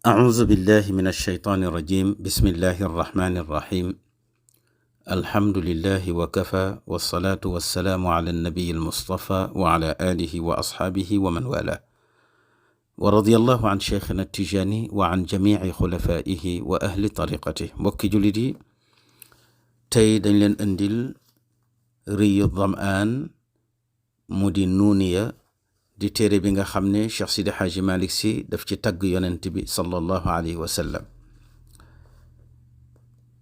أعوذ بالله من الشيطان الرجيم. بسم الله الرحمن الرحيم. الحمد لله وكفى، والصلاة والسلام على النبي المصطفى وعلى آله وأصحابه ومن والاه، ورضي الله عن شيخنا التجاني وعن جميع خلفائه وأهل طريقته. mbokki jullit yi, tey dañ leen indil riyu Dham'an mu di nuuniya di téere bi nga xam ne Cheikh Sidi Hadji Malick Sy daf ci tagg yonent bi sallallahu alayhi wa sallam.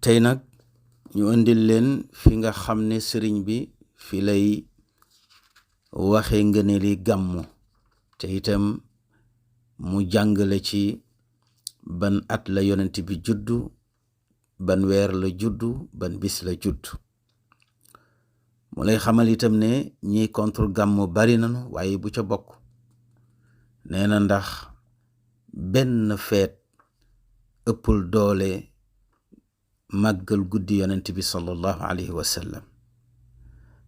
tey nag ñu indil leen fi nga xam ne sëriñ bi fi lay waxe ngëneeli gàmmu, te itam mu jàngale ci ban at la yonent bi juddu, ban weer la juddu, ban bis la juddu. mu lay xamal itam ne ñiy contre gàmmu bari nanu, waaye bu ca bokk nee na ndax benn feet ëppul doole màggal guddi yonent bi sallallahu alayhi wa sallam.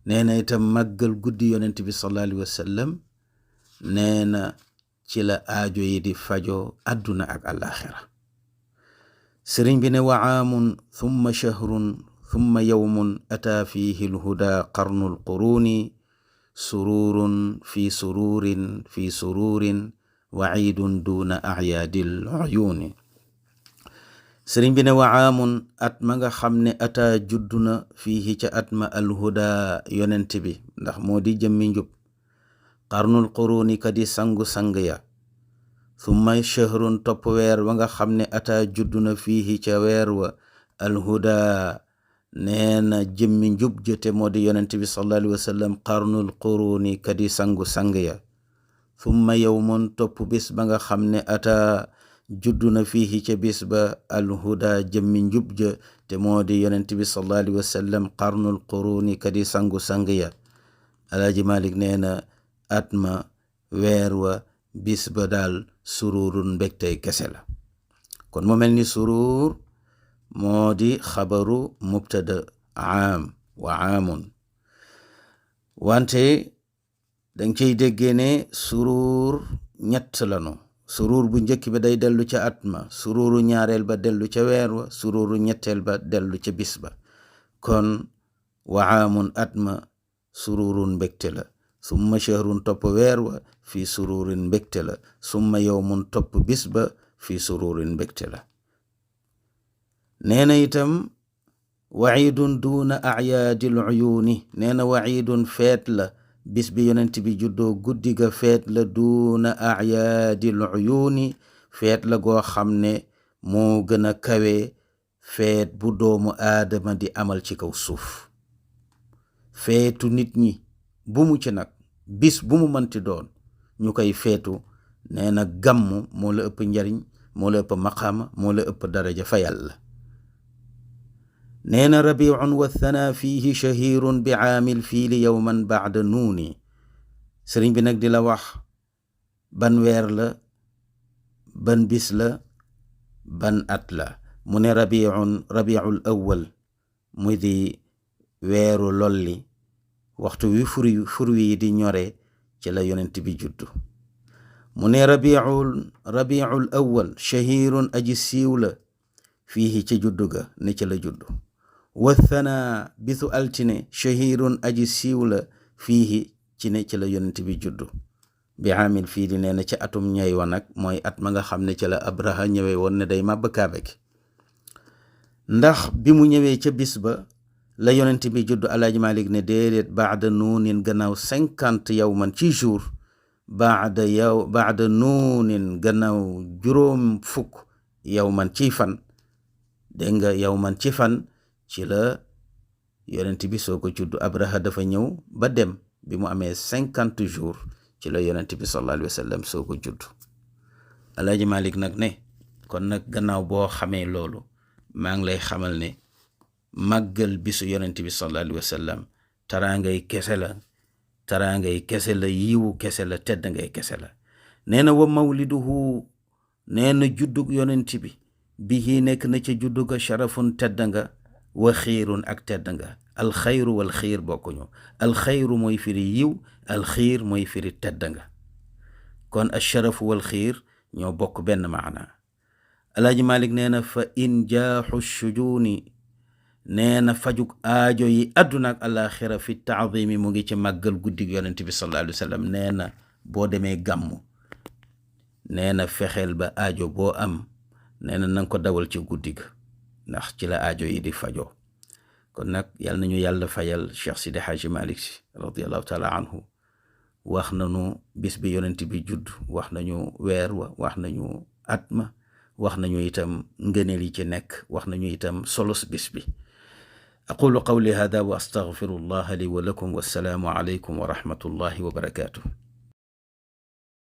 nee na itam màggal guddi yonent bi sallallahu alayhi wa sallam nee na ci la aajo yi di fajo àdduna ak àllaaxira. sëriñ bi ne wa aamun thumma shahrun thumma yawmun ataa fiihi lhuda qarnu lquruuni sururun fi sururin fi sururin wa ciidun duuna acyaadi luyuuni. sëriñ bi ne wa aamun at ma nga xam ne ataa judduna fiihi ca at ma alhuda yonent bi, ndax moo di jëmmi njub, qarnul quruuni ka di sangu-sang ya. thumma shahrun topp weer wa nga xam ne ataa judduna fiihi ca weer wa alhuda nee na jëmmi njub jëte moo di yonent bi sallallahu alayhi wa sallam, qarnul quruuni ka di sangu-sang ya. thumma yawmun topp bis ba nga xam ne ataa judduna fiihi ca bis ba alhuda jëmmi njub ja te moo di yonent bi sallallahu alayhi wa sallam, qarnul quruuni ka di sangu-sang ya. Alaaji Malik nee na at ma, weer wa, bis ba daal sururun mbégtey kese la. kon mu mel ni surur moo di xabaru mubtada aam wa aamun, wante danga cey déggee ne surur ñett lanu. surur bu njëkk bi day dellu ca at ma, sururu ñaareel ba dellu ca weer wa, sururu ñetteel ba dellu ca bis ba. kon wa aamun at ma sururun mbégte la, summa shahrun topp weer wa fi sururin mbégte la, summa yawmun topp bis ba fi sururin mbégte la. nee na itam waciidun duuna acyaadil uyuuni, nee na waciidun feet la, bis bi yonent bi juddoo guddi ga feet la, duuna acyaadil uyuuni, feet la goo xam ne moo gën a kawe feet bu doomu aadama di amal ci kaw suuf. feetu nit ñi bu mu ci nag bis bu mu mënti doon ñu koy feetu, nee na gàmmu moo la ëpp njariñ, moo la ëpp maqaama, moo la ëpp daraja fa yàlla. nee na rabiun wa thana fiihi shahirun bi aamil fiili yowman baada nuuni. sëriñ bi nag di la wax ban weer la, ban bis la, ban at la. mu ne rabiul awwal muy di weeru lolli, waxtu wi fur wi di ñore ci la yonent bi juddu. mu ne rabiul awwal shahirun aji siiw la fiihi ca juddu ga, ne ca la juddu. wa thana bisu altine shahirun aji siiw la fiihi ci ne ci la yonent bi juddu. bi aamil fii di nee na ca atum ñay wa nag mooy at ma nga xam ne ca la Abraha ñëwee woon ne day màbb Kaaba gi. ndax bi mu ñëwee ca bis ba la yonent bi juddu, Alaaji Malik ne déedéet, baada nuunin gannaaw 50 yawman ci jour, baada nuunin gannaaw juróom fukk yawman ci fan. dégg nga yawman ci fan ci la yonent bi soo ko juddu. Abraha dafa ñëw ba dem, bi mu amee 50 jours ci la yonent bi sallallahu alayhi wa sallam soo ko juddu. Alaaji Malik nag ne kon nag gannaaw boo xamee loolu, maa ngi lay xamal ne màggal bisu yonent bi sallallahu alayhi wa sallam taraangay kese la, taraangay kese la, yiwu kese la, tedd ngay kese la. nee na wa mawliduhu, nee na juddug yonent bi, bihi nekk na ca juddu ga sharafun tedd nga, wa xiirun ak tedd nga. alxayru wal xiir bokkuñu. alxayru mooy firi yiw, alxiir mooy firi tedd nga. kon asharafu wal xiir ñoo bokk benn maana. Alaaji Malik nee na fa injaaxu shujuuni nee na fajug aajo yi àdduna ak alaxira fi taadimi mu ngi ci màggal guddig yonent bi sallallahu alayhi wa sallam. nee na boo demee gàmmu nee na fexeel ba aajo boo am nee na nanga ko dawal ci guddig ndax ci la aajo yi di fajoo. kon nag yàlla nañu yàlla fayal Cheikh Sidi Haaji Malik Si radiallahu taala anhu. wax nañu bis bi yonent bi judd, wax nañu weer wa, wax nañu at ma, wax nañu itam ngëneel yi ci nekk, wax nañu itam solos bis bi. aqulu qawli hada wa astaghfirullaha li wa lakum, wassalaamu alaykum wa rahmatullahi wa barakatuh.